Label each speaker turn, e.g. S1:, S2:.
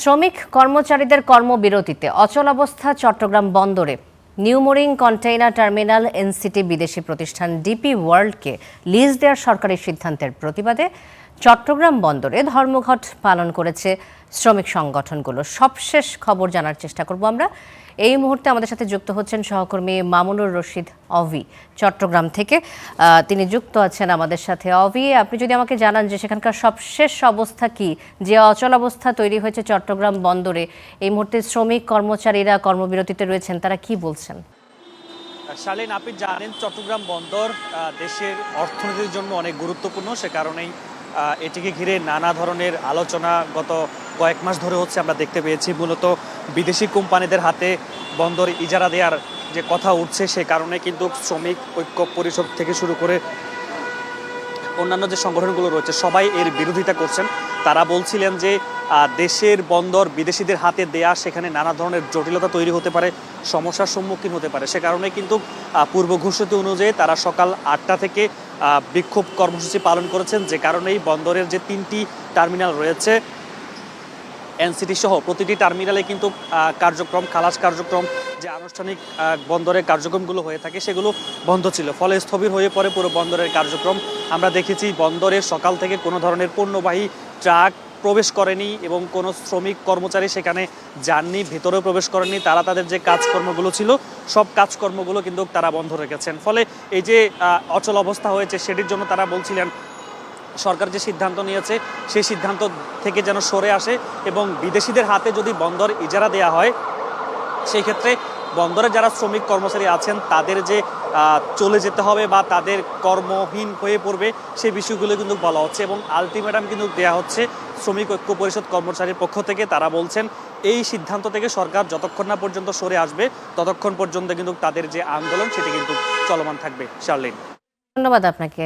S1: শ্রমিক কর্মচারীদের কর্মবিরতিতে অচলাবস্থা চট্টগ্রাম বন্দরে। New mooring container terminal NCT বিদেশি প্রতিষ্ঠান ডিপি ওয়ার্ল্ডকে লিজ দেওয়ার সরকারি সিদ্ধান্তের প্রতিবাদে চট্টগ্রাম বন্দরে ধর্মঘট পালন করেছে শ্রমিক সংগঠনগুলো। সবশেষ খবর জানার চেষ্টা করব আমরা। এই মুহূর্তে আমাদের সাথে যুক্ত হচ্ছেন সহকর্মী মামুনুর রশিদ অভি চট্টগ্রাম থেকে। তিনি যুক্ত আছেন আমাদের সাথে। অভি, আপনি যদি আমাকে জানান যে সেখানকার সবশেষ অবস্থা কি, যে অচলাবস্থা তৈরি হয়েছে চট্টগ্রাম বন্দরে, এই মুহূর্তে শ্রমিক কর্মচারীরা কর্মবিরতিতে রয়েছেন, তারা কি বলছেন?
S2: শালীন, আপনি জানেন চট্টগ্রাম বন্দর দেশের অর্থনীতির জন্য অনেক গুরুত্বপূর্ণ। সে কারণেই এটিকে ঘিরে নানা ধরনের আলোচনা গত কয়েক মাস ধরে হচ্ছে। আমরা দেখতে পেয়েছি মূলত বিদেশি কোম্পানিদের হাতে বন্দর ইজারা দেওয়ার যে কথা উঠছে, সে কারণে কিন্তু শ্রমিক ঐক্য পরিষদ থেকে শুরু করে অন্যান্য যে সংগঠনগুলো রয়েছে সবাই এর বিরোধিতা করছেন। তারা বলছিলেন যে দেশের বন্দর বিদেশিদের হাতে দেয়া, সেখানে নানা ধরনের জটিলতা তৈরি হতে পারে, সমস্যার সম্মুখীন হতে পারে। সে কারণে কিন্তু পূর্ব ঘোষিত অনুযায়ী তারা সকাল 8টা থেকে বিক্ষোভ কর্মসূচি পালন করেছেন। যে কারণেই বন্দরের যে 3টি টার্মিনাল রয়েছে এনসিটি সহ প্রতিটি টার্মিনালে কিন্তু কার্যক্রম, খালাস কার্যক্রম, যে আনুষ্ঠানিক বন্দরের কার্যক্রমগুলো হয়ে থাকে সেগুলো বন্ধ ছিল। ফলে স্থবির হয়ে পড়ে পুরো বন্দরের কার্যক্রম। আমরা দেখেছি বন্দরের সকাল থেকে কোনো ধরনের পণ্যবাহী ট্রাক প্রবেশ করেনি এবং কোনো শ্রমিক কর্মচারী সেখানে যাননি, ভেতরেও প্রবেশ করেনি। তারা তাদের যে কাজকর্মগুলো ছিল সব কাজকর্মগুলো কিন্তু তারা বন্ধ রেখেছেন। ফলে এই যে অচল অবস্থা হয়েছে সেটির জন্য তারা বলছিলেন সরকার যে সিদ্ধান্ত নিয়েছে সেই সিদ্ধান্ত থেকে যেন সরে আসে এবং বিদেশিদের হাতে যদি বন্দর ইজারা দেওয়া হয় সেই ক্ষেত্রে বন্দরে যারা শ্রমিক কর্মচারী আছেন তাদের যে চলে যেতে হবে বা তাদের কর্মহীন হয়ে পড়বে সেই বিষয়গুলো কিন্তু বলা হচ্ছে এবং আলটিমেটাম কিন্তু দেওয়া হচ্ছে শ্রমিক ঐক্য পরিষদ কর্মচারীর পক্ষ থেকে। তারা বলছেন এই সিদ্ধান্ত থেকে সরকার যতক্ষণ না পর্যন্ত সরে আসবে ততক্ষণ পর্যন্ত কিন্তু তাদের যে আন্দোলন সেটি কিন্তু চলমান থাকবে। শার্লিন,
S1: ধন্যবাদ আপনাকে।